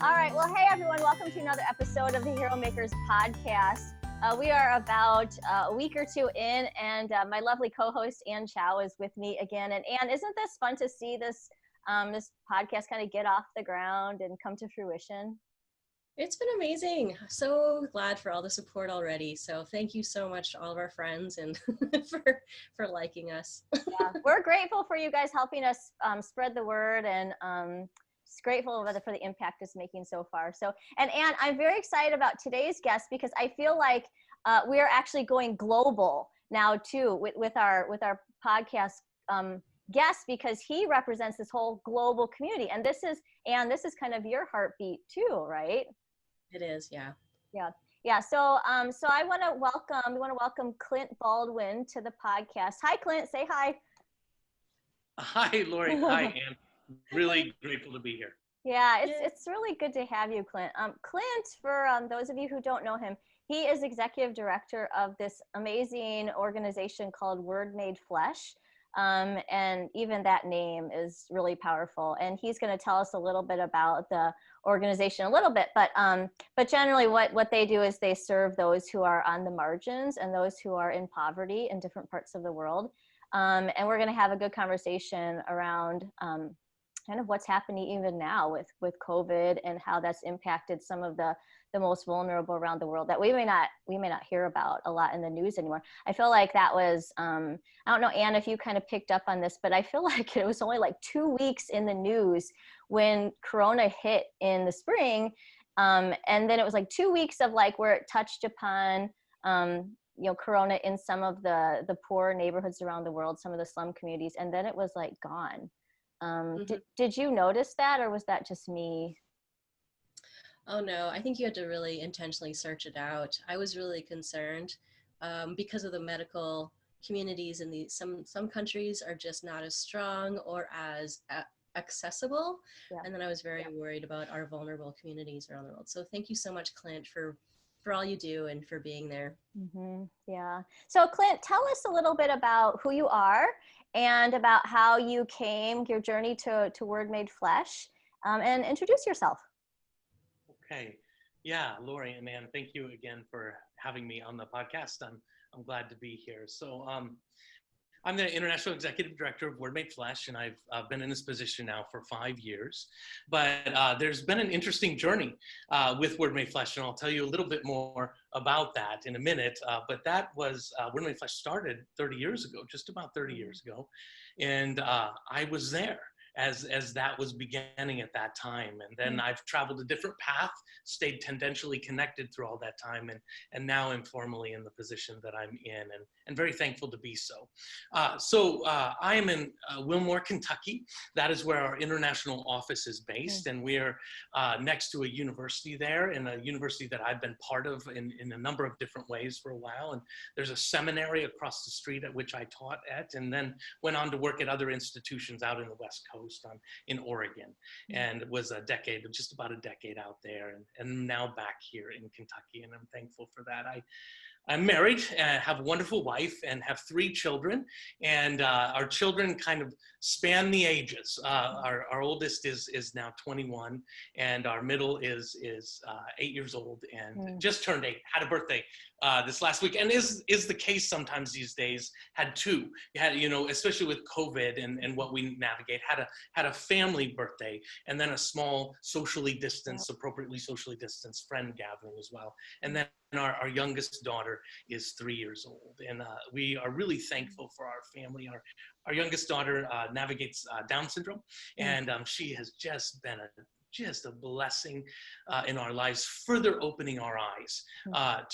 All right. Well, hey, everyone. Welcome to another episode of the Heromakers Podcast. We are about a week or two in, and my lovely co-host, Ann Chow, is with me again. And Ann, isn't this fun to see this podcast kind of get off the ground and come to fruition? It's been amazing. So glad for all the support already. So thank you so much to all of our friends and for liking us. Yeah, we're grateful for you guys helping us spread the word, and just grateful for the impact it's making so far. So, and Ann, I'm very excited about today's guest because I feel like we are actually going global now too with our podcast guest, because he represents this whole global community, and this is kind of your heartbeat too, right? It is, yeah. Yeah. So I want to welcome Clint Baldwin to the podcast. Hi, Clint. Say hi. Hi, Laurie. Hi, Ann. Really grateful to be here. Yeah, it's really good to have you, Clint. Clint, for those of you who don't know him, he is executive director of this amazing organization called Word Made Flesh. And even that name is really powerful. And he's going to tell us a little bit about the organization a little bit, but generally what they do is they serve those who are on the margins and those who are in poverty in different parts of the world. And we're going to have a good conversation around kind of what's happening even now with COVID and how that's impacted some of the most vulnerable around the world that we may not hear about a lot in the news anymore. I feel like that was, I don't know, Ann, if you kind of picked up on this, but I feel like it was only like 2 weeks in the news when Corona hit in the spring. And then it was like 2 weeks of like where it touched upon, Corona in some of the poor neighborhoods around the world, some of the slum communities, and then it was like gone. Did you notice that, or was that just me? Oh no, I think you had to really intentionally search it out. I was really concerned because of the medical communities in some countries are just not as strong or as accessible. Yeah. And then I was very worried about our vulnerable communities around the world. So thank you so much, Clint, for all you do and for being there. Mm-hmm. Yeah. So Clint, tell us a little bit about who you are and about how you came, your journey to Word Made Flesh, and introduce yourself. Okay. Yeah, Laurie and Ann, thank you again for having me on the podcast. I'm glad to be here. So I'm the International Executive Director of Word Made Flesh, and I've been in this position now for 5 years. But there's been an interesting journey with Word Made Flesh, and I'll tell you a little bit more about that in a minute. But that was, Word Made Flesh started 30 years ago, just about 30 years ago. And I was there as that was beginning at that time. And then I've traveled a different path, stayed tendentially connected through all that time, and now I'm formally in the position that I'm in, and very thankful to be so. I am in Wilmore, Kentucky. That is where our international office is based, and we're next to a university there, and a university that I've been part of in a number of different ways for a while. And there's a seminary across the street at which I taught at, and then went on to work at other institutions out in the West Coast. In Oregon, and was just about a decade out there, and now back here in Kentucky, and I'm thankful for that. I'm married, have a wonderful wife, and have 3 children, and our children kind of span the ages. Our oldest is now 21, and our middle is 8 years old, and just turned 8, had a birthday this last week, and is the case sometimes these days. Had 2, had, especially with COVID and what we navigate, had a family birthday, and then a small appropriately socially distanced friend gathering as well, and then our youngest daughter is 3 years old, and we are really thankful for our family. Our youngest daughter navigates Down syndrome, and she has just been a blessing in our lives, further opening our eyes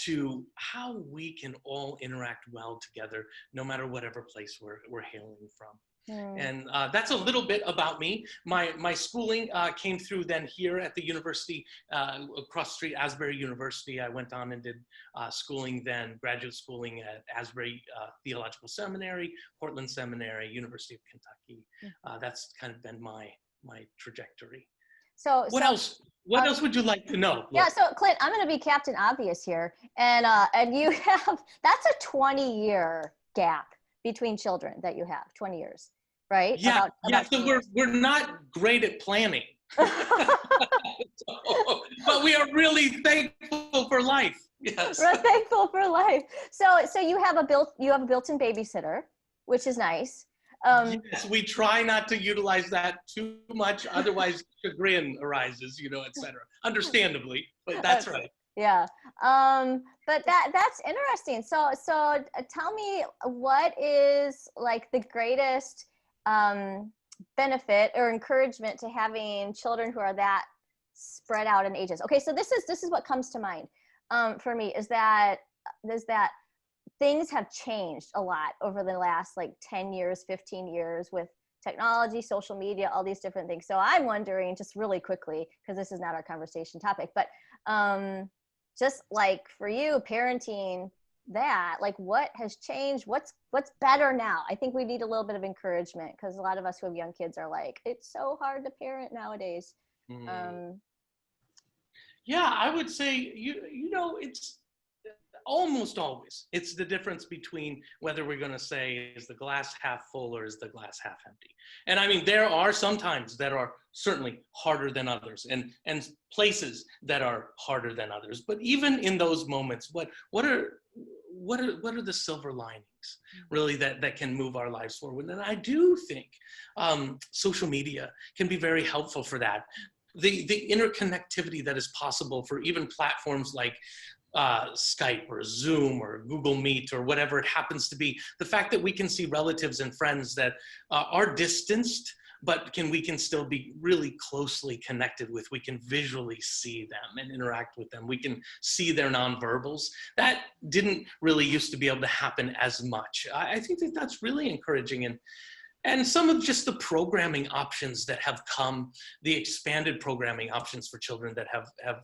to how we can all interact well together, no matter whatever place we're hailing from. And that's a little bit about me. My schooling came through then here at the university across the street, Asbury University. I went on and did schooling then, graduate schooling at Asbury Theological Seminary, Portland Seminary, University of Kentucky. That's kind of been my trajectory. What else would you like to know? Yeah, so Clint, I'm going to be Captain Obvious here, and you have, that's a 20-year gap between children that you have, 20 years. Right? Yeah, so we're not great at planning But we are really thankful for life. Yes. We're thankful for life. So you have a built-in babysitter, which is nice. Yes, we try not to utilize that too much, otherwise chagrin arises, etc. Understandably, but that's right. Yeah. But that's interesting. So tell me, what is like the greatest benefit or encouragement to having children who are that spread out in ages? Okay, so this is what comes to mind for me is that things have changed a lot over the last like 10 years, 15 years with technology, social media, all these different things. So I'm wondering, just really quickly, because this is not our conversation topic, but just like for you parenting that, like what has changed? What's better now? I think we need a little bit of encouragement because a lot of us who have young kids are like, it's so hard to parent nowadays. Yeah, I would say, it's almost always, it's the difference between whether we're going to say, is the glass half full or is the glass half empty? And I mean, there are some times that are certainly harder than others and places that are harder than others. But even in those moments, what are the silver linings really that can move our lives forward? And I do think social media can be very helpful for that. The interconnectivity that is possible for even platforms like Skype or Zoom or Google Meet or whatever it happens to be, the fact that we can see relatives and friends that are distanced, but we can still be really closely connected with, we can visually see them and interact with them. We can see their nonverbals. That didn't really used to be able to happen as much. I think that that's really encouraging. And some of just the programming options that have come, the expanded programming options for children that have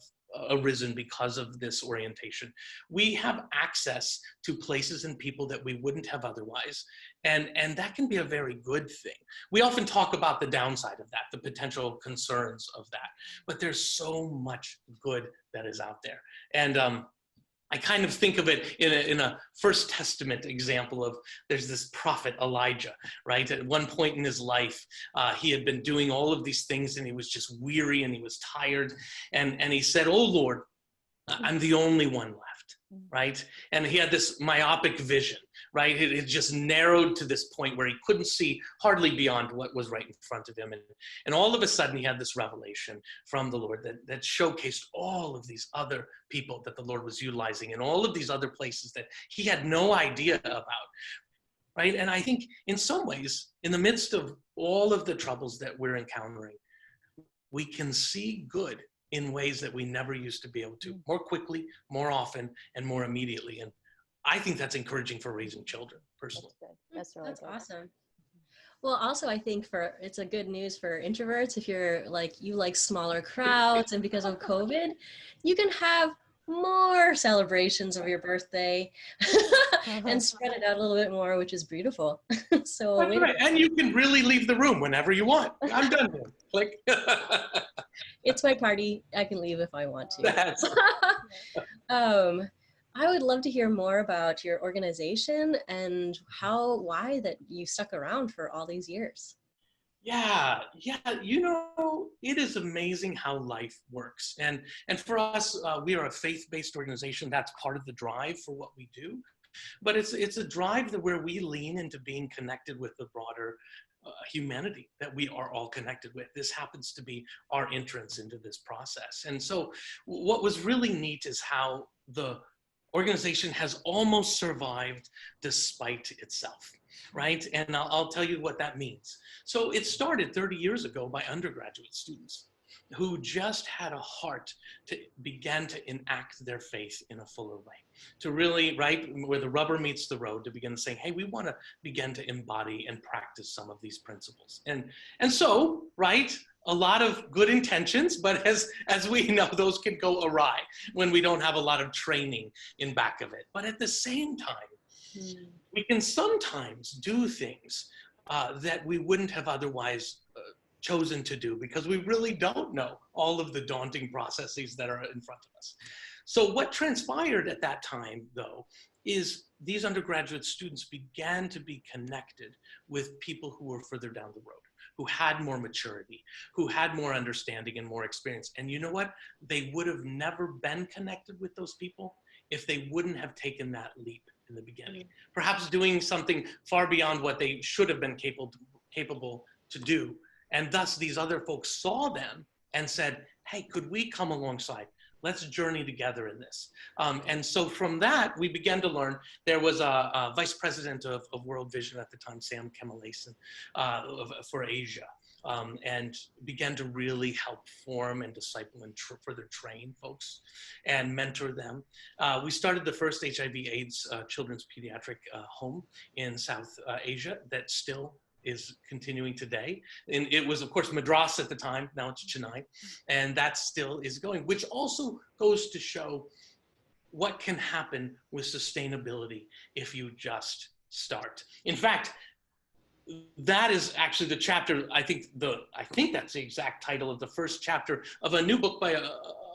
arisen because of this orientation. We have access to places and people that we wouldn't have otherwise. And that can be a very good thing. We often talk about the downside of that, the potential concerns of that, but there's so much good that is out there. And I kind of think of it in a First Testament example of, there's this prophet Elijah, right? At one point in his life, he had been doing all of these things and he was just weary and he was tired. And he said, "Oh Lord, I'm the only one left," right? And he had this myopic vision, right? It just narrowed to this point where he couldn't see hardly beyond what was right in front of him. And all of a sudden he had this revelation from the Lord that showcased all of these other people that the Lord was utilizing and all of these other places that he had no idea about, right? And I think in some ways, in the midst of all of the troubles that we're encountering, we can see good in ways that we never used to be able to, more quickly, more often, and more immediately. And I think that's encouraging for raising children, personally. That's really good. Awesome. Well, also, I think it's a good news for introverts. If you like smaller crowds, and because of COVID, you can have more celebrations of your birthday and spread it out a little bit more, which is beautiful. So, that's right. And you can really leave the room whenever you want. I'm done here. Click. It's my party. I can leave if I want to. That's I would love to hear more about your organization and why that you stuck around for all these years. Yeah. It is amazing how life works. And for us, we are a faith-based organization. That's part of the drive for what we do. But it's a drive where we lean into being connected with the broader humanity that we are all connected with. This happens to be our entrance into this process. And so what was really neat is how the organization has almost survived despite itself, right? And I'll tell you what that means. So it started 30 years ago by undergraduate students who just had a heart to begin to enact their faith in a fuller way, to really, right, where the rubber meets the road, to begin saying, hey, we want to begin to embody and practice some of these principles. And so, right, a lot of good intentions, but as we know, those can go awry when we don't have a lot of training in back of it. But at the same time, we can sometimes do things that we wouldn't have otherwise chosen to do because we really don't know all of the daunting processes that are in front of us. So what transpired at that time, though, is these undergraduate students began to be connected with people who were further down the road, who had more maturity, who had more understanding and more experience. And you know what? They would have never been connected with those people if they wouldn't have taken that leap in the beginning, perhaps doing something far beyond what they should have been capable to do. And thus these other folks saw them and said, hey, could we come alongside? Let's journey together in this. And so from that, we began to learn. There was a vice president of World Vision at the time, Sam Kemalason, for Asia, and began to really help form and disciple and further train folks and mentor them. We started the first HIV/AIDS children's pediatric home in South Asia that still is continuing today. And it was, of course, Madras at the time, now it's Chennai, and that still is going, which also goes to show what can happen with sustainability if you just start. In fact, that is actually the chapter, I think that's the exact title of the first chapter of a new book by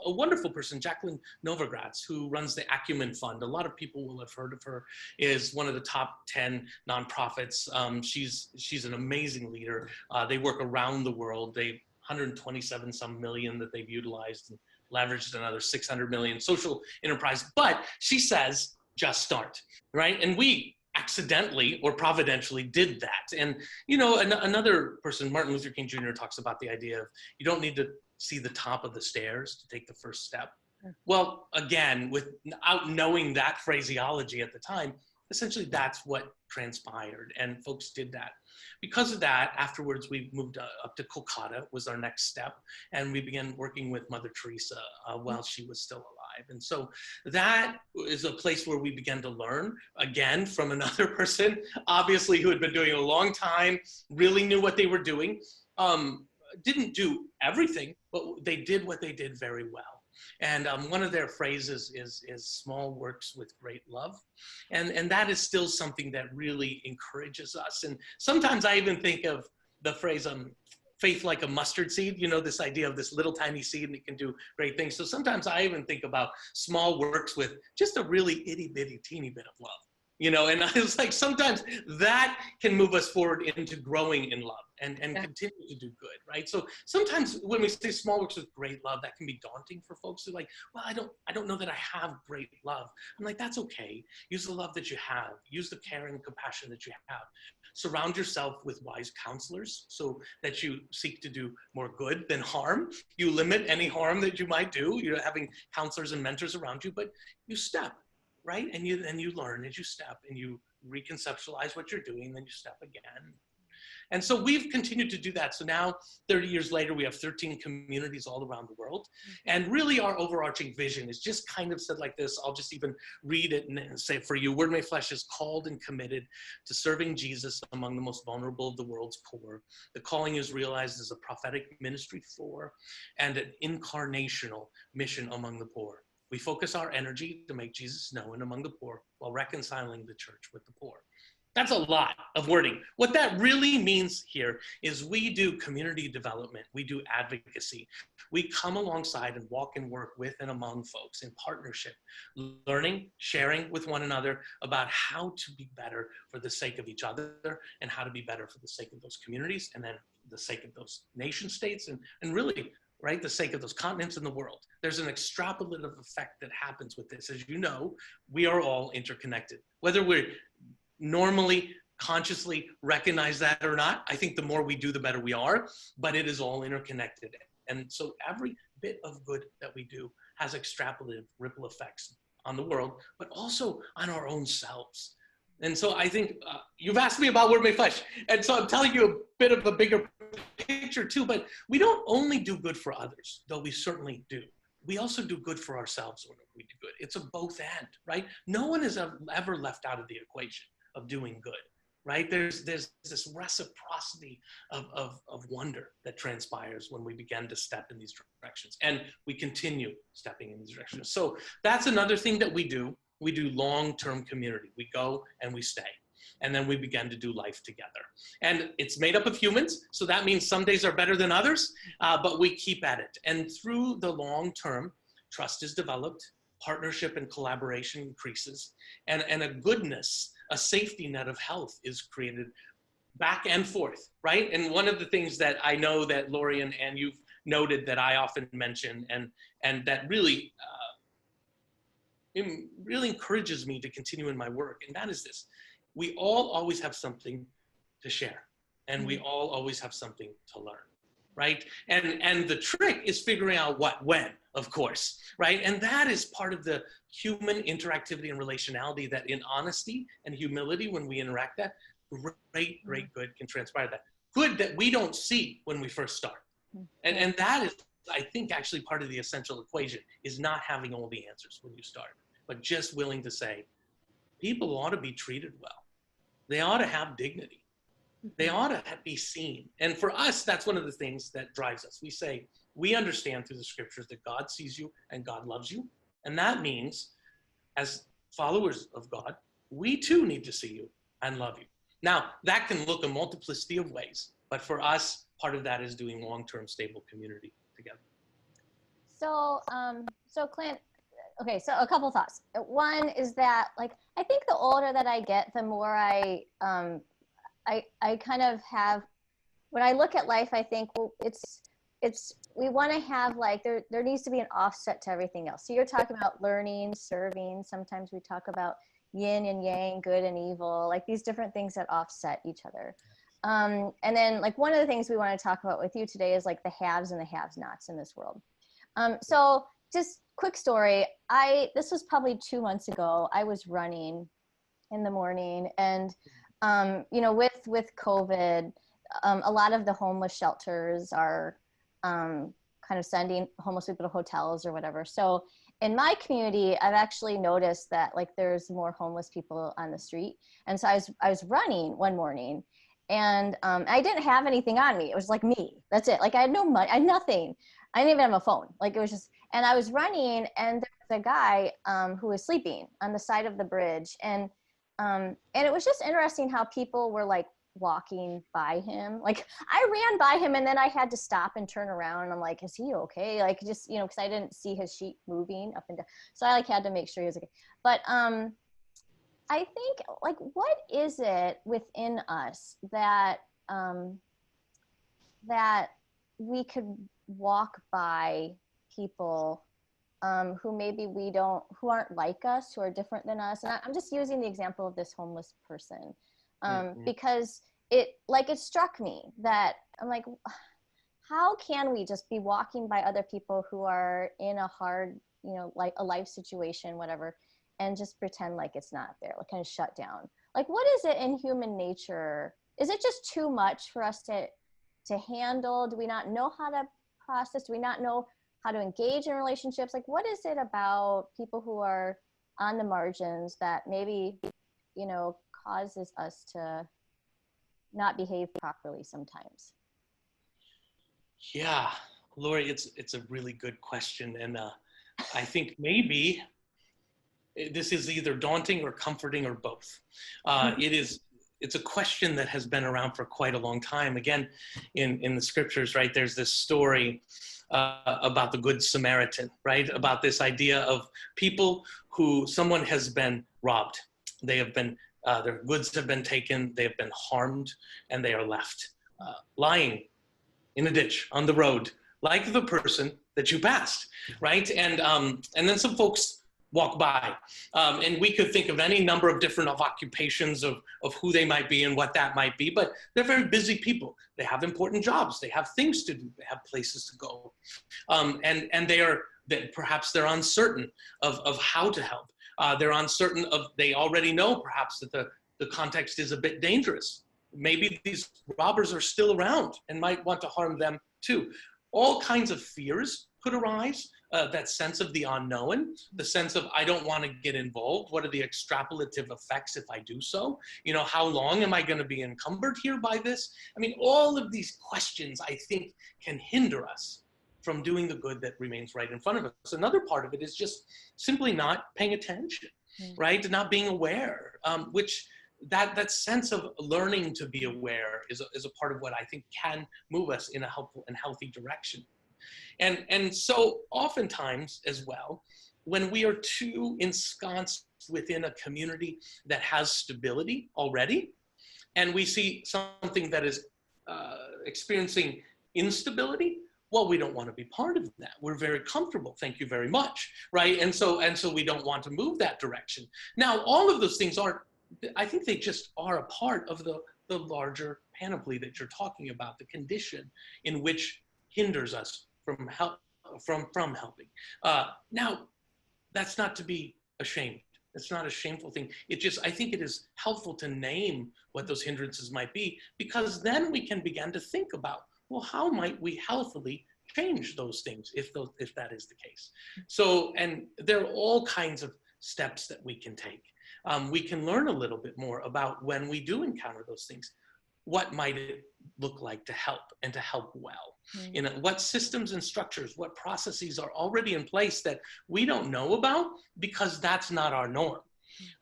a wonderful person, Jacqueline Novogratz, who runs the Acumen Fund. A lot of people will have heard of her, is one of the top 10 nonprofits. She's an amazing leader. They work around the world. They 127 some million that they've utilized and leveraged another 600 million social enterprise. But she says, just start, right? And we accidentally or providentially did that. And, you know, another person, Martin Luther King Jr., talks about the idea of you don't need to see the top of the stairs to take the first step. Well, again, without knowing that phraseology at the time, essentially that's what transpired, and folks did that. Because of that, afterwards we moved up to Kolkata was our next step, and we began working with Mother Teresa while she was still alive. And so that is a place where we began to learn, again, from another person, obviously, who had been doing it a long time, really knew what they were doing. Didn't do everything, but they did what they did very well. And one of their phrases is small works with great love. And that is still something that really encourages us. And sometimes I even think of the phrase, faith like a mustard seed, you know, this idea of this little tiny seed and it can do great things. So sometimes I even think about small works with just a really itty bitty teeny bit of love. You know, and I was like, sometimes that can move us forward into growing in love and continue to do good, right? So sometimes when we say small works with great love, that can be daunting for folks who are like, well, I don't know that I have great love. I'm like, that's okay. Use the love that you have. Use the care and compassion that you have. Surround yourself with wise counselors so that you seek to do more good than harm. You limit any harm that you might do. You're having counselors and mentors around you, but you step. Right? And you learn as you step and you reconceptualize what you're doing, then you step again. And so we've continued to do that. So now 30 years later, we have 13 communities all around the world. And really our overarching vision is just kind of said like this. I'll just even read it and say for you, Word Made Flesh is called and committed to serving Jesus among the most vulnerable of the world's poor. The calling is realized as a prophetic ministry for and an incarnational mission among the poor. We focus our energy to make Jesus known among the poor while reconciling the church with the poor. That's a lot of wording. What that really means here is we do community development. We do advocacy. We come alongside and walk and work with and among folks in partnership, learning, sharing with one another about how to be better for the sake of each other and how to be better for the sake of those communities and then the sake of those nation states and really, right, the sake of those continents in the world. There's an extrapolative effect that happens with this. As you know, we are all interconnected. Whether we normally, consciously recognize that or not, I think the more we do, the better we are, but it is all interconnected. And so every bit of good that we do has extrapolative ripple effects on the world, but also on our own selves. And so I think you've asked me about Word Made Flesh, and so I'm telling you a bit of a bigger picture too, but we don't only do good for others, though we certainly do. We also do good for ourselves when we do good. It's a both and, right? No one is ever left out of the equation of doing good, right? There's this reciprocity of wonder that transpires when we begin to step in these directions, and we continue stepping in these directions. So that's another thing that we do. We do long-term community. We go and we stay. And then we begin to do life together. And it's made up of humans, so that means some days are better than others, but we keep at it. And through the long term, trust is developed, partnership and collaboration increases, and a goodness, a safety net of health is created back and forth, right? And one of the things that I know that Laurie and Ann, you've noted that I often mention, and that really it really encourages me to continue in my work, and that is this: we all always have something to share, and we all always have something to learn, right? And the trick is figuring out what, when, of course, right? And that is part of the human interactivity and relationality, that in honesty and humility, when we interact, that great good can transpire. That good that we don't see when we first start. And that is, I think, actually part of the essential equation, is not having all the answers when you start, but just willing to say, people ought to be treated well. They ought to have dignity. They ought to be seen. And for us, that's one of the things that drives us. We say, we understand through the scriptures that God sees you and God loves you. And that means, as followers of God, we too need to see you and love you. Now, that can look a multiplicity of ways, but for us, part of that is doing long-term stable community together. So, so Clint, okay, so a couple thoughts. One is that, like, I think the older that I get, the more I kind of have, when I look at life, I think, well, we want to have, like, there needs to be an offset to everything else. So you're talking about learning, serving. Sometimes we talk about yin and yang, good and evil, like these different things that offset each other. And then, like, one of the things we want to talk about with you today is, like, the haves and the have-nots in this world. So just quick story. This was probably 2 months ago. I was running in the morning, and you know, with COVID, a lot of the homeless shelters are kind of sending homeless people to hotels or whatever. So in my community, I've actually noticed that, like, there's more homeless people on the street. And so I was running one morning, and I didn't have anything on me. It was like me. That's it. Like, I had no money. I had nothing. I didn't even have a phone. Like, it was just, and I was running, and there was a guy who was sleeping on the side of the bridge. And it was just interesting how people were, like, walking by him. Like, I ran by him, and then I had to stop and turn around, and I'm like, is he okay? Like, just, you know, because I didn't see his sheet moving up and down. So I, like, had to make sure he was okay. But I think, like, what is it within us that that we could walk by people who maybe who aren't like us, who are different than us? And I'm just using the example of this homeless person because it struck me that I'm like, how can we just be walking by other people who are in a hard, you know, like a life situation, whatever, and just pretend like it's not there, like, kind of shut down? Like, what is it in human nature? Is it just too much for us to handle? Do we not know how to process? Do we not know how to engage in relationships? Like, what is it about people who are on the margins that maybe, you know, causes us to not behave properly sometimes? Yeah, Laurie, it's a really good question. And I think maybe this is either daunting or comforting or both. It's a question that has been around for quite a long time. Again, in the scriptures, right, there's this story about the Good Samaritan, right? About this idea of people who someone has been robbed. They have been, their goods have been taken, they have been harmed, and they are left lying in a ditch on the road, like the person that you passed, right? And then some folks walk by. And we could think of any number of different occupations of who they might be and what that might be, but they're very busy people. They have important jobs. They have things to do. They have places to go. And perhaps they're uncertain of how to help. They're uncertain they already know perhaps that the context is a bit dangerous. Maybe these robbers are still around and might want to harm them too. All kinds of fears could arise. That sense of the unknown, the sense of, I don't want to get involved. What are the extrapolative effects if I do so? You know, how long am I going to be encumbered here by this? I mean, all of these questions, I think, can hinder us from doing the good that remains right in front of us. Another part of it is just simply not paying attention, right? Not being aware, which that sense of learning to be aware is a part of what I think can move us in a helpful and healthy direction. And so oftentimes as well, when we are too ensconced within a community that has stability already, and we see something that is experiencing instability, well, we don't want to be part of that. We're very comfortable, thank you very much, right? And so we don't want to move that direction. Now, all of those things aren't, I think they just are a part of the larger panoply that you're talking about, the condition in which hinders us from helping. Now, that's not to be ashamed. It's not a shameful thing. I think it is helpful to name what those hindrances might be, because then we can begin to think about, well, how might we healthily change those things if that is the case? So, and there are all kinds of steps that we can take. We can learn a little bit more about when we do encounter those things. What might it look like to help, and to help well? What systems and structures, what processes are already in place that we don't know about because that's not our norm,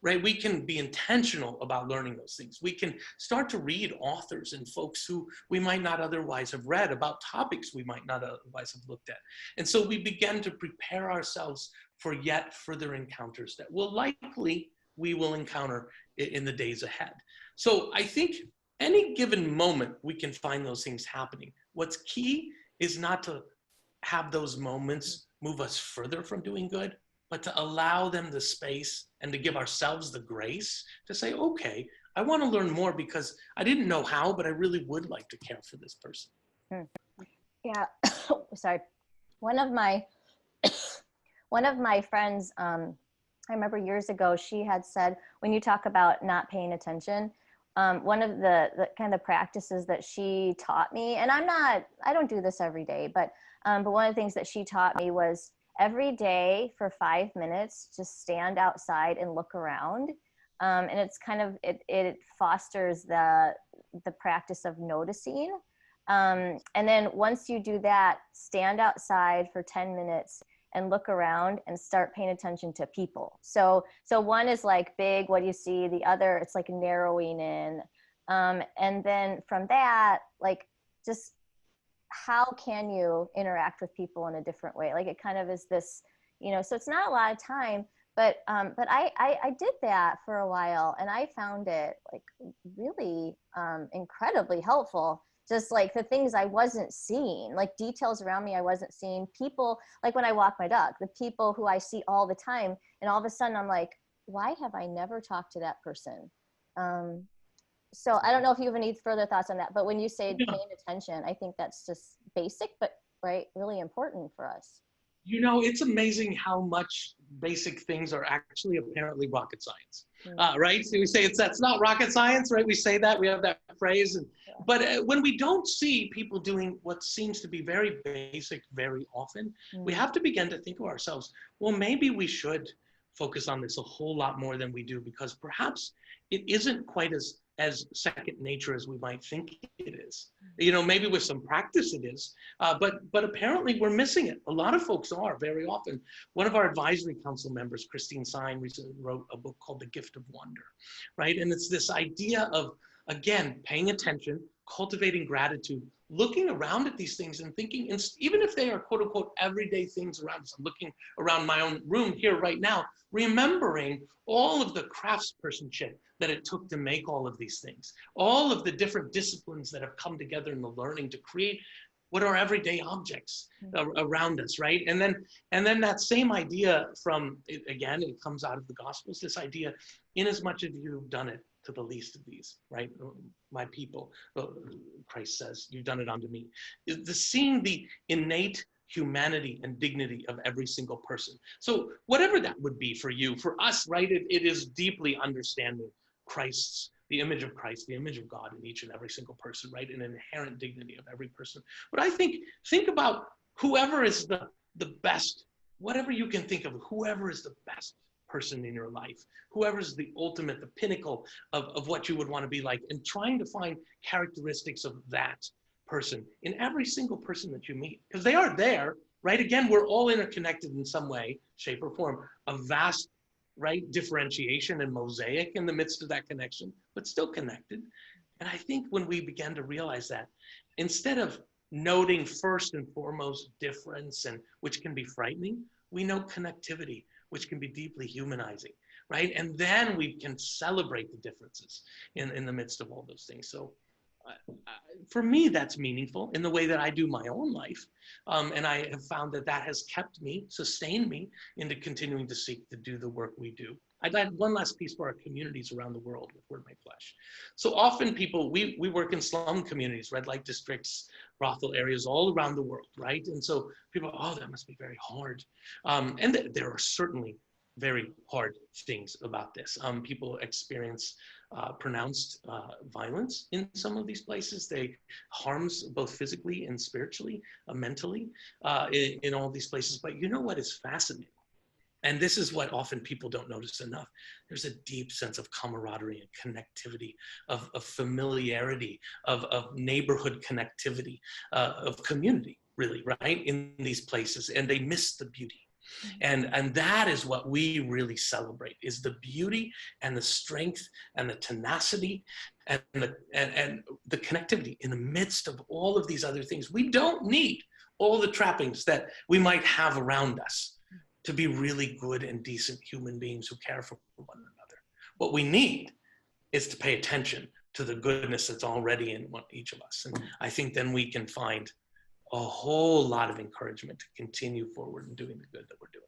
right? We can be intentional about learning those things. We can start to read authors and folks who we might not otherwise have read, about topics we might not otherwise have looked at. And so we begin to prepare ourselves for yet further encounters that we will encounter in the days ahead. So I think any given moment we can find those things happening. What's key is not to have those moments move us further from doing good, but to allow them the space and to give ourselves the grace to say, okay, I want to learn more because I didn't know how, but I really would like to care for this person. Yeah, sorry. One of my friends, I remember years ago, she had said, when you talk about not paying attention, one of the kind of practices that she taught me, and I don't do this every day, but one of the things that she taught me was every day for 5 minutes, just stand outside and look around. And it's kind of, it fosters the practice of noticing. And then once you do that, stand outside for 10 minutes and look around and start paying attention to people. So one is like big, what do you see? The other, it's like narrowing in. And then from that, like, just how can you interact with people in a different way? Like, it kind of is this, so it's not a lot of time, but I did that for a while, and I found it like really incredibly helpful. Just like the things I wasn't seeing, like details around me I wasn't seeing, people, like when I walk my dog, the people who I see all the time, and all of a sudden I'm like, why have I never talked to that person? So I don't know if you have any further thoughts on that, but when you say paying attention, I think that's just basic, but really important for us. It's amazing how much basic things are actually apparently rocket science, right? So we say that's not rocket science, right? We say that, we have that phrase, but when we don't see people doing what seems to be very basic very often, we have to begin to think of ourselves, well, maybe we should focus on this a whole lot more than we do, because perhaps it isn't quite as second nature as we might think it is. Maybe with some practice it is, but apparently we're missing it. A lot of folks are very often. One of our advisory council members, Christine Sine, recently wrote a book called The Gift of Wonder, right? And it's this idea of, again, paying attention, cultivating gratitude, looking around at these things and thinking, even if they are quote unquote everyday things around us. I'm looking around my own room here right now, remembering all of the craftspersonship that it took to make all of these things, all of the different disciplines that have come together in the learning to create what are everyday objects around us, right? And then that same idea from, again, it comes out of the Gospels, this idea, in as much as you've done it to the least of these, right? My people, Christ says, you've done it unto me. Seeing the innate humanity and dignity of every single person. So whatever that would be for you, for us, right, it is deeply understanding the image of Christ, the image of God in each and every single person, right? An inherent dignity of every person. But I think about whoever is the best, whatever you can think of, whoever is the best person in your life, whoever is the ultimate, the pinnacle of what you would want to be like, and trying to find characteristics of that person in every single person that you meet, because they are there, right? Again, we're all interconnected in some way, shape, or form. A vast, right, differentiation and mosaic in the midst of that connection, but still connected. And I think when we begin to realize that, instead of noting first and foremost difference, and which can be frightening, We know connectivity, which can be deeply humanizing, right? And then we can celebrate the differences in the midst of all those things. So for me, that's meaningful in the way that I do my own life. And I have found that that has kept me, sustained me into continuing to seek to do the work we do. I'd add one last piece for our communities around the world with Word Made Flesh. So often people, we work in slum communities, red light districts, brothel areas all around the world, right? And so people, oh, that must be very hard. And there are certainly very hard things about this. People experience pronounced violence in some of these places. They harms both physically and spiritually, mentally in all these places. But you know what is fascinating? And this is what often people don't notice enough. There's a deep sense of camaraderie and connectivity, of familiarity, of neighborhood connectivity, of community, really, right, in these places. And they miss the beauty. And that is what we really celebrate, is the beauty and the strength and the tenacity and the connectivity in the midst of all of these other things. We don't need all the trappings that we might have around us to be really good and decent human beings who care for one another. What we need is to pay attention to the goodness that's already in each of us. And I think then we can find a whole lot of encouragement to continue forward and doing the good that we're doing.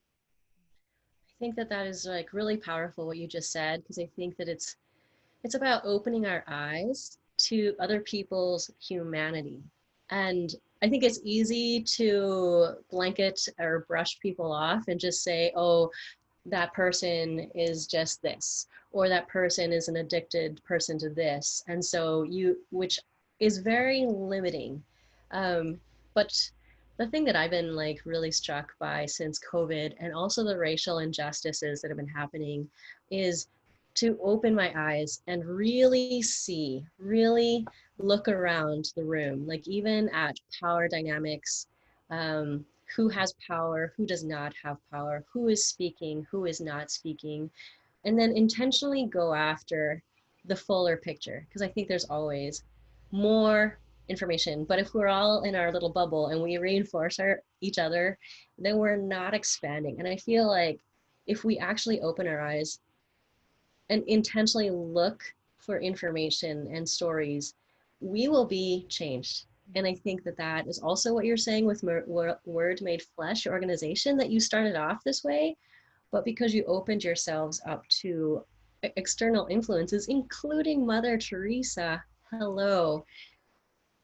I think that that is like really powerful what you just said, because I think that it's about opening our eyes to other people's humanity. And I think it's easy to blanket or brush people off and just say, oh, that person is just this, or that person is an addicted person to this. And so which is very limiting. But the thing that I've been like really struck by since COVID, and also the racial injustices that have been happening, is to open my eyes and really see, really look around the room, like even at power dynamics, who has power, who does not have power, who is speaking, who is not speaking, and then intentionally go after the fuller picture, because I think there's always more information. But if we're all in our little bubble and we reinforce each other, then we're not expanding. And I feel like if we actually open our eyes and intentionally look for information and stories, we will be changed. And I think that that is also what you're saying with Word Made Flesh, your organization, that you started off this way, but because you opened yourselves up to external influences, including Mother Teresa, hello.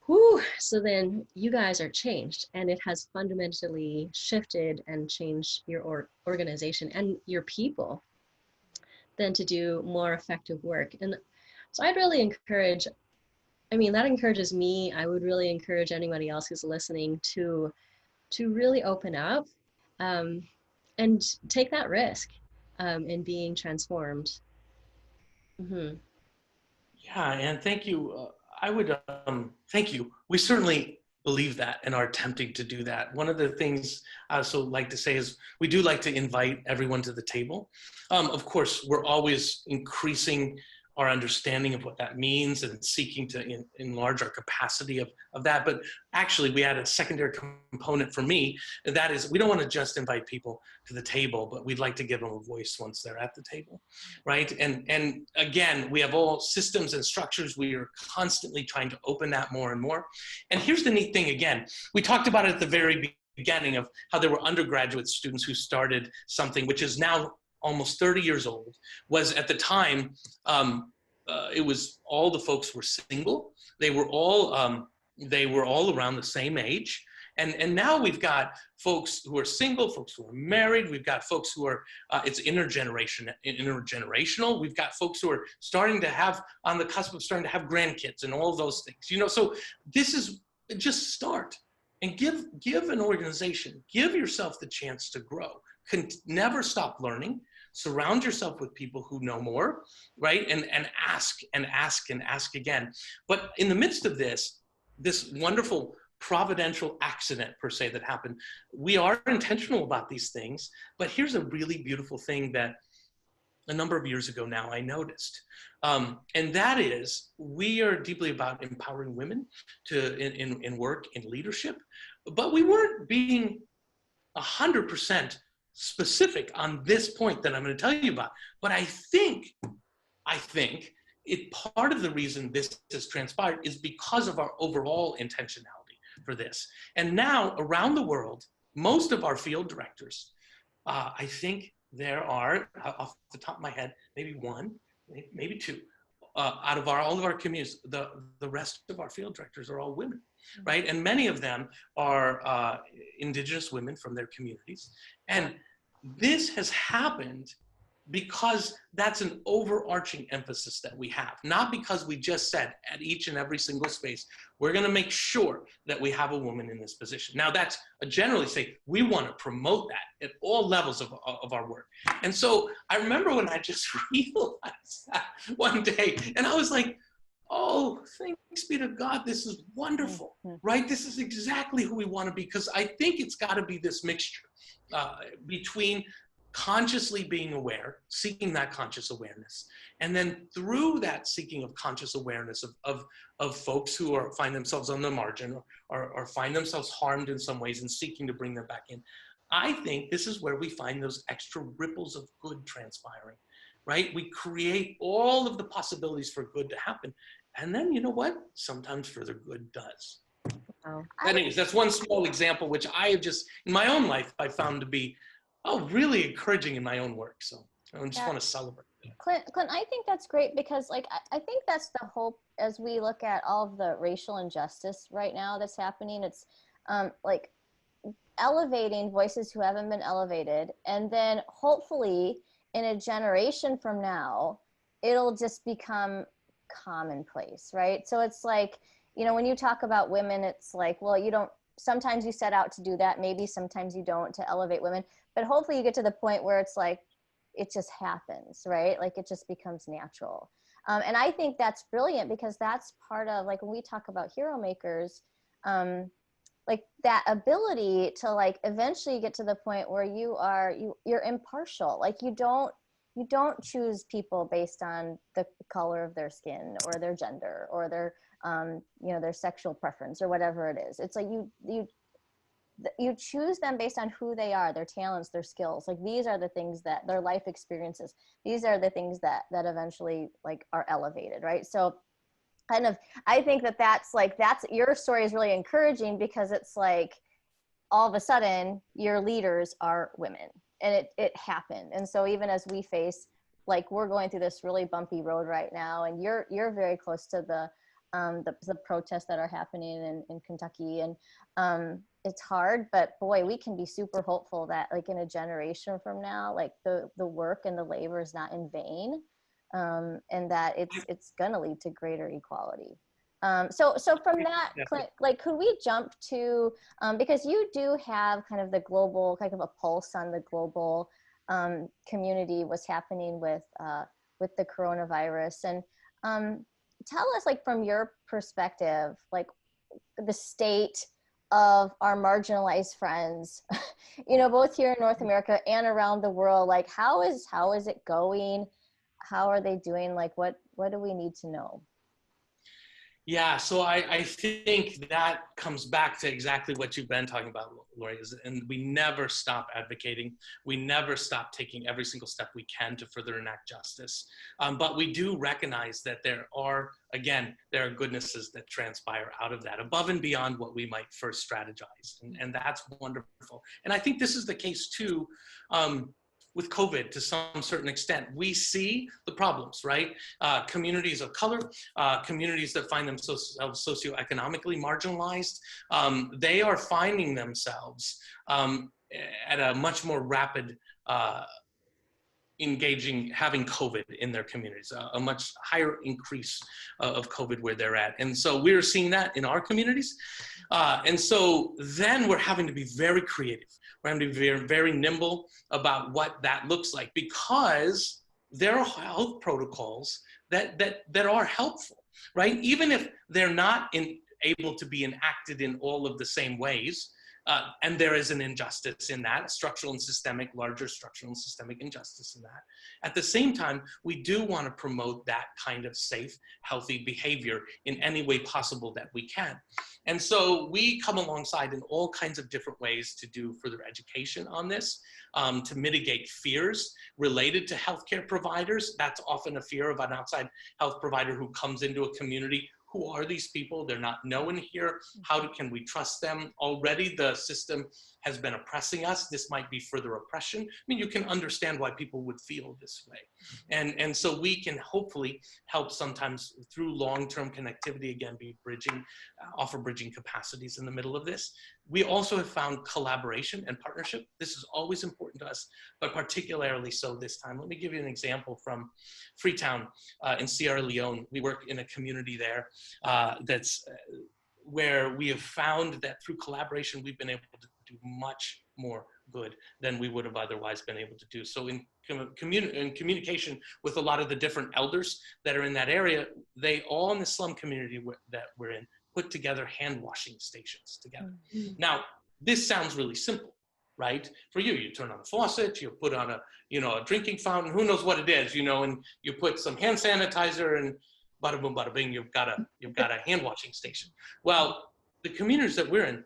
Whew. So then you guys are changed, and it has fundamentally shifted and changed your organization and your people then to do more effective work. And so I'd really encourage, I mean, that encourages me. I would really encourage anybody else who's listening to really open up and take that risk in being transformed. Mm-hmm. Yeah, and thank you. I would thank you. We certainly believe that and are attempting to do that. One of the things I also like to say is we do like to invite everyone to the table. Of course, we're always increasing our understanding of what that means and seeking to enlarge our capacity of that. But actually, we had a secondary component for me, and that is we don't want to just invite people to the table, but we'd like to give them a voice once they're at the table, right? And again, we have all systems and structures. We are constantly trying to open that more and more. And here's the neat thing again. We talked about it at the very beginning of how there were undergraduate students who started something which is now almost 30 years old, was at the time, it was all the folks were single. They were all around the same age. And now we've got folks who are single, folks who are married. We've got folks who are, it's intergenerational. We've got folks who are starting to have, on the cusp of starting to have grandkids and all of those things. You know, so this is just start and give an organization, give yourself the chance to grow. Never stop learning. Surround yourself with people who know more, right? And ask and ask and ask again. But in the midst of this wonderful providential accident per se that happened, we are intentional about these things. But here's a really beautiful thing that a number of years ago now I noticed. And that is, we are deeply about empowering women in work, in leadership, but we weren't being 100% specific on this point that I'm going to tell you about. But I think part of the reason this has transpired is because of our overall intentionality for this. And now around the world, most of our field directors, I think there are, off the top of my head, maybe one, maybe two, out of all of our communities, the rest of our field directors are all women, right? And many of them are Indigenous women from their communities. And this has happened because that's an overarching emphasis that we have, not because we just said at each and every single space, we're going to make sure that we have a woman in this position. Now that's generally say, we want to promote that at all levels of our work. And so I remember when I just realized that one day, and I was like, oh, thanks be to God, this is wonderful, right? This is exactly who we want to be, because I think it's got to be this mixture between consciously being aware, seeking that conscious awareness, and then through that seeking of conscious awareness of folks who find themselves on the margin or find themselves harmed in some ways and seeking to bring them back in. I think this is where we find those extra ripples of good transpiring, right? We create all of the possibilities for good to happen. And then, you know what? Sometimes further good does. Anyways, that's one small example, which I have just, in my own life, I found to be really encouraging in my own work. So I just want to celebrate that. Clint, I think that's great because like, I think that's the hope as we look at all of the racial injustice right now that's happening. It's like elevating voices who haven't been elevated. And then hopefully in a generation from now, it'll just become commonplace, right? So it's like, you know, when you talk about women, it's like, well, you don't, sometimes you set out to do that. Maybe sometimes you don't, to elevate women, but hopefully you get to the point where it's like, it just happens, right? Like it just becomes natural. And I think that's brilliant because that's part of like, when we talk about hero makers, like that ability to like eventually get to the point where you're impartial. Like you don't choose people based on the color of their skin or their gender or their, you know, their sexual preference or whatever it is. It's like you choose them based on who they are, their talents, their skills. Like these are the things that their life experiences. These are the things that eventually like are elevated, right? So kind of, I think that's your story is really encouraging because it's like all of a sudden your leaders are women and it happened. And so even as we face, like we're going through this really bumpy road right now, and you're very close to the protests that are happening in Kentucky, and it's hard, but boy, we can be super hopeful that like in a generation from now, like the work and the labor is not in vain, and that it's gonna lead to greater equality. So from that, Clint, like could we jump to, because you do have kind of the global, kind of a pulse on the global community, what's happening with the coronavirus, and tell us, like from your perspective, like the state of our marginalized friends, you know, both here in North America and around the world. Like how is it going? How are they doing? Like what do we need to know? Yeah, so I think that comes back to exactly what you've been talking about, Laurie, and we never stop advocating. We never stop taking every single step we can to further enact justice. But we do recognize that there are goodnesses that transpire out of that, above and beyond what we might first strategize. And that's wonderful. And I think this is the case too, with COVID to some certain extent. We see the problems, right? Communities of color, communities that find themselves socioeconomically marginalized, they are finding themselves at a much more rapid having COVID in their communities, a much higher increase of COVID where they're at. And so we're seeing that in our communities. And so then we're having to be very creative. We're having to be very, very nimble about what that looks like, because there are health protocols that are helpful, right? Even if they're not able to be enacted in all of the same ways, And there is an injustice in that, structural and systemic, larger structural and systemic injustice in that. At the same time, we do want to promote that kind of safe, healthy behavior in any way possible that we can. And so we come alongside in all kinds of different ways to do further education on this, to mitigate fears related to healthcare providers. That's often a fear of an outside health provider who comes into a community. Who are these people? They're not known here. How can we trust them? Already the system has been oppressing us. This might be further oppression. I mean, you can understand why people would feel this way. And so we can hopefully help sometimes through long-term connectivity, again, be bridging, offer bridging capacities in the middle of this. We also have found collaboration and partnership. This is always important to us, but particularly so this time. Let me give you an example from Freetown in Sierra Leone. We work in a community there that's where we have found that through collaboration, we've been able to do much more good than we would have otherwise been able to do. So in communication with a lot of the different elders that are in that area, they all in the slum community that we're in, put together hand washing stations together. Mm-hmm. Now, this sounds really simple, right? For you, you turn on a faucet, you put on a drinking fountain, who knows what it is, and you put some hand sanitizer and bada boom, bada bing, you've got a hand washing station. Well, the communities that we're in,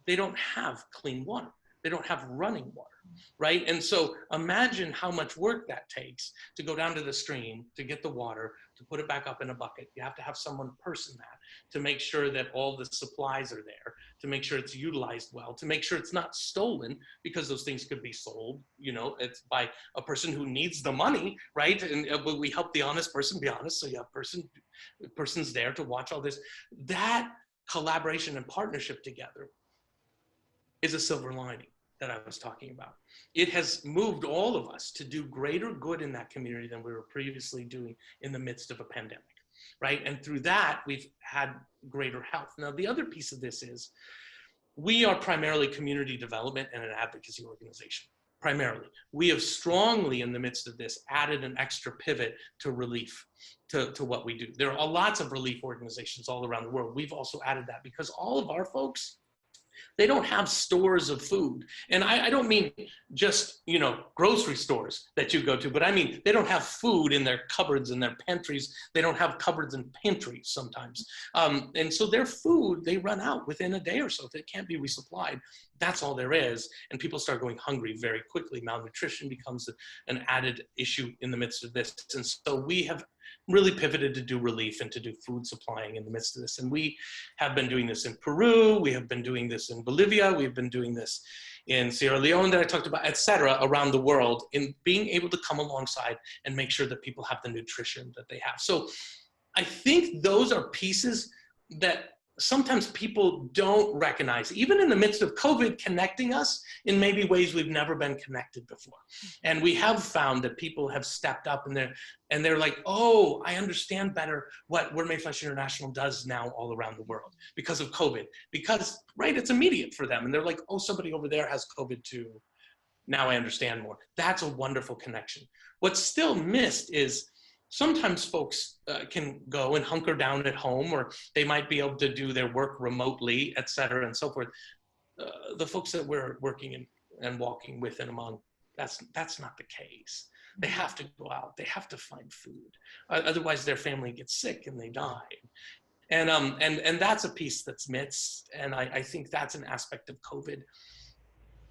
they don't have clean water. They don't have running water, right? And so imagine how much work that takes to go down to the stream, to get the water, to put it back up in a bucket. You have to have someone person that, to make sure that all the supplies are there, to make sure it's utilized well, to make sure it's not stolen, because those things could be sold, it's by a person who needs the money, right? And we help the honest person be honest. So you have person's there to watch all this. That collaboration and partnership together is a silver lining that I was talking about. It has moved all of us to do greater good in that community than we were previously doing in the midst of a pandemic, right? And through that, we've had greater health. Now, the other piece of this is we are primarily community development and an advocacy organization, primarily. We have strongly, in the midst of this, added an extra pivot to relief, to what we do. There are lots of relief organizations all around the world. We've also added that because all of our folks, they don't have stores of food. And I don't mean just, grocery stores that you go to, but I mean, they don't have food in their cupboards and their pantries. They don't have cupboards and pantries sometimes. And so their food, they run out within a day or so. If it can't be resupplied, that's all there is. And people start going hungry very quickly. Malnutrition becomes an added issue in the midst of this. And so we have really pivoted to do relief and to do food supplying in the midst of this. And we have been doing this in Peru. We have been doing this in Bolivia. We've been doing this in Sierra Leone that I talked about, et cetera, around the world, in being able to come alongside and make sure that people have the nutrition that they have. So I think those are pieces that sometimes people don't recognize, even in the midst of COVID, connecting us in maybe ways we've never been connected before. And we have found that people have stepped up and they're like, oh, I understand better what Word Made Flesh International does now all around the world because of COVID. Because, right, it's immediate for them. And they're like, oh, somebody over there has COVID too. Now I understand more. That's a wonderful connection. What's still missed is sometimes folks can go and hunker down at home, or they might be able to do their work remotely, et cetera, and so forth. The folks that we're working and walking with and among, that's not the case. They have to go out. They have to find food. Otherwise, their family gets sick and they die. And that's a piece that's missed. And I think that's an aspect of COVID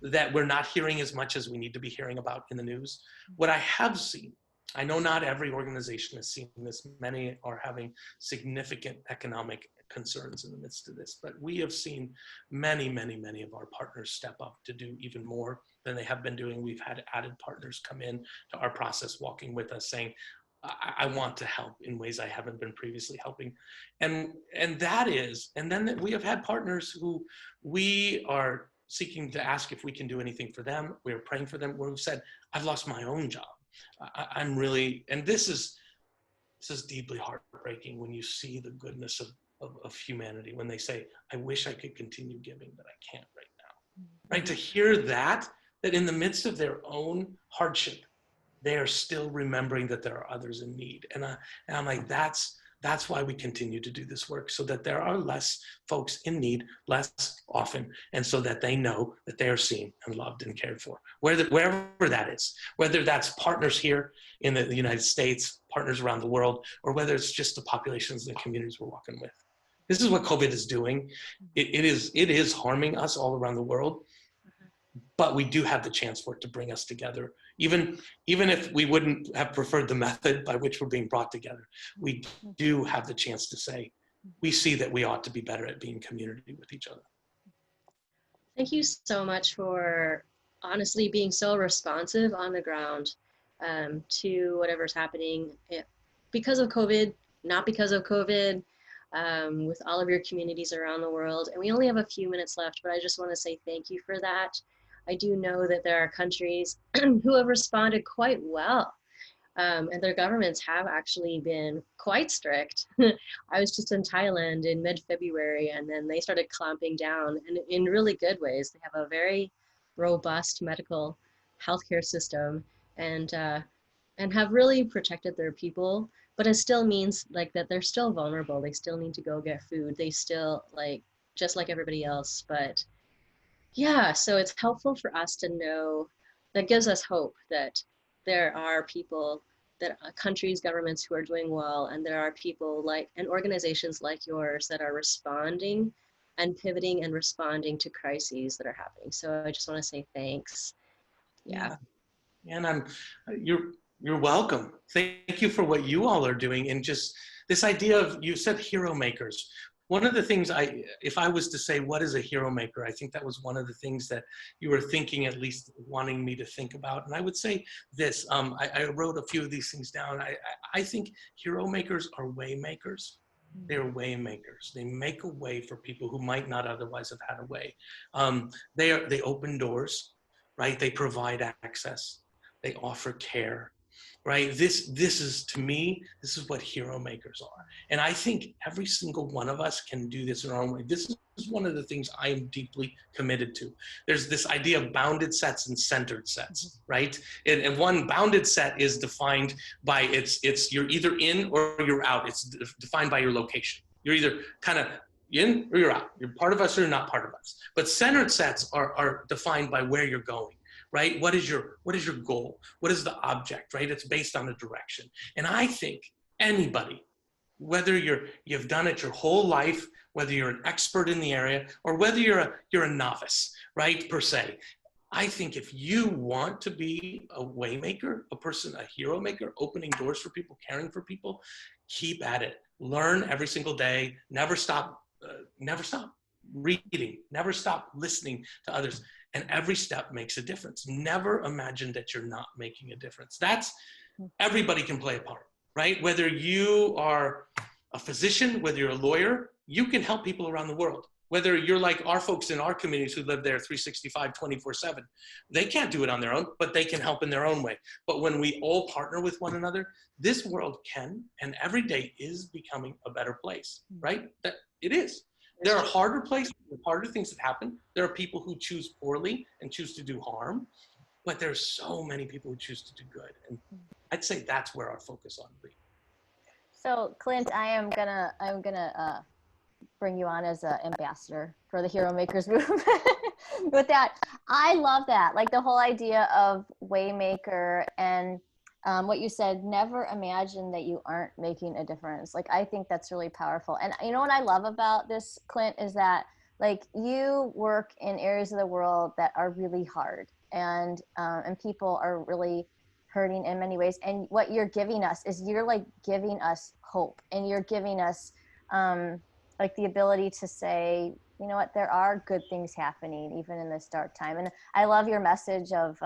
that we're not hearing as much as we need to be hearing about in the news. What I have seen, I know not every organization has seen this. Many are having significant economic concerns in the midst of this, but we have seen many, many, many of our partners step up to do even more than they have been doing. We've had added partners come in to our process, walking with us, saying, I want to help in ways I haven't been previously helping. And then we have had partners who we are seeking to ask if we can do anything for them. We're praying for them, who've said, I've lost my own job. I'm really, and this is deeply heartbreaking when you see the goodness of humanity, when they say, I wish I could continue giving, but I can't right now. Right? To hear that in the midst of their own hardship, they are still remembering that there are others in need. And I'm like, that's That's why we continue to do this work, so that there are less folks in need less often, and so that they know that they are seen and loved and cared for, wherever that is, whether that's partners here in the United States, partners around the world, or whether it's just the populations and the communities we're walking with. This is what COVID is doing. It is harming us all around the world, but we do have the chance for it to bring us together. Even if we wouldn't have preferred the method by which we're being brought together, we do have the chance to say, we see that we ought to be better at being community with each other. Thank you so much for honestly being so responsive on the ground to whatever's happening because of COVID, not because of COVID, with all of your communities around the world. And we only have a few minutes left, but I just want to say thank you for that. I do know that there are countries who have responded quite well, and their governments have actually been quite strict. I was just in Thailand in mid-February, and then they started clamping down, and in really good ways. They have a very robust medical healthcare system, and have really protected their people. But it still means like that they're still vulnerable. They still need to go get food. They still just like everybody else. But yeah, so it's helpful for us to know, that gives us hope that there are people, that countries, governments who are doing well, and there are people and organizations like yours that are responding and pivoting and responding to crises that are happening. So I just want to say thanks. Yeah. And you're welcome. Thank you for what you all are doing. And just this idea of, you said hero makers. One of the things if I was to say, what is a hero maker? I think that was one of the things that you were thinking, at least wanting me to think about. And I would say this, I wrote a few of these things down. I think hero makers are way makers. They're way makers. They make a way for people who might not otherwise have had a way. They open doors, right? They provide access. They offer care. Right? This is, to me, this is what hero makers are. And I think every single one of us can do this in our own way. This is one of the things I am deeply committed to. There's this idea of bounded sets and centered sets, right? And one bounded set is defined by it's you're either in or you're out. It's defined by your location. You're either kind of in or you're out. You're part of us or you're not part of us. But centered sets are defined by where you're going. Right? What is your goal? What is the object, right? It's based on the direction. And I think anybody, whether you've done it your whole life, whether you're an expert in the area, or whether you're a novice, right, per se, I think if you want to be a waymaker, a hero maker, opening doors for people, caring for people, keep at it. Learn every single day. Never stop reading. Never stop listening to others. And every step makes a difference. Never imagine that you're not making a difference. Everybody can play a part, right? Whether you are a physician, whether you're a lawyer, you can help people around the world. Whether you're like our folks in our communities who live there 365, 24/7, they can't do it on their own, but they can help in their own way. But when we all partner with one another, this world can, and every day is becoming a better place, right? That it is. There are harder places, harder things that happen. There are people who choose poorly and choose to do harm, but there's so many people who choose to do good. And I'd say that's where our focus ought to be. So Clint, I'm gonna bring you on as an ambassador for the Hero Makers movement. With that, I love that, like the whole idea of Waymaker and what you said, never imagine that you aren't making a difference. Like, I think that's really powerful. And you know what I love about this, Clint, is that like you work in areas of the world that are really hard, and people are really hurting in many ways. And what you're giving us is you're like giving us hope, and you're giving us like the ability to say, you know what, there are good things happening even in this dark time. And I love your message of,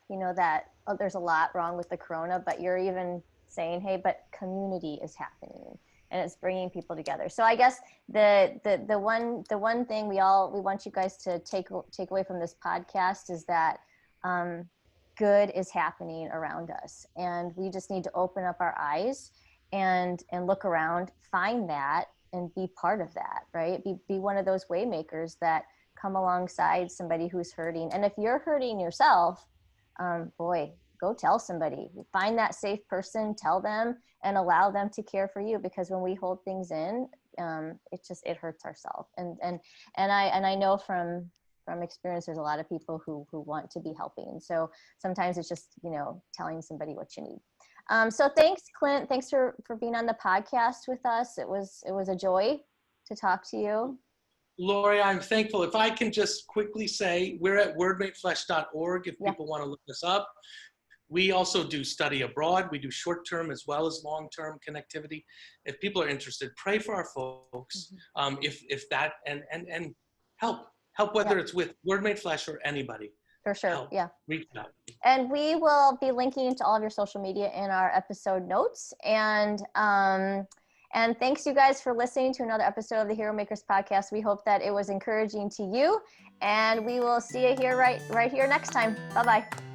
you know, that there's a lot wrong with the corona, but you're even saying, hey, but community is happening and it's bringing people together. So I guess the one thing we want you guys to take away from this podcast is that good is happening around us, and we just need to open up our eyes and look around, find that, and be part of that, right? Be one of those waymakers that come alongside somebody who's hurting. And if you're hurting yourself, boy, go tell somebody. Find that safe person, tell them, and allow them to care for you, because when we hold things in, it hurts ourselves. And I know from experience, there's a lot of people who want to be helping. So sometimes it's just, telling somebody what you need. So thanks, Clint. Thanks for being on the podcast with us. It was a joy to talk to you. Laurie, I'm thankful. If I can just quickly say, we're at wordmadeflesh.org if people want to look us up. We also do study abroad. We do short-term as well as long-term connectivity. If people are interested, pray for our folks. If that, and help, whether it's with Word Made Flesh or anybody. For sure. Help. Yeah. Reach out. And we will be linking to all of your social media in our episode notes. And thanks, you guys, for listening to another episode of the Heromakers Podcast. We hope that it was encouraging to you, and we will see you here right here next time. Bye-bye.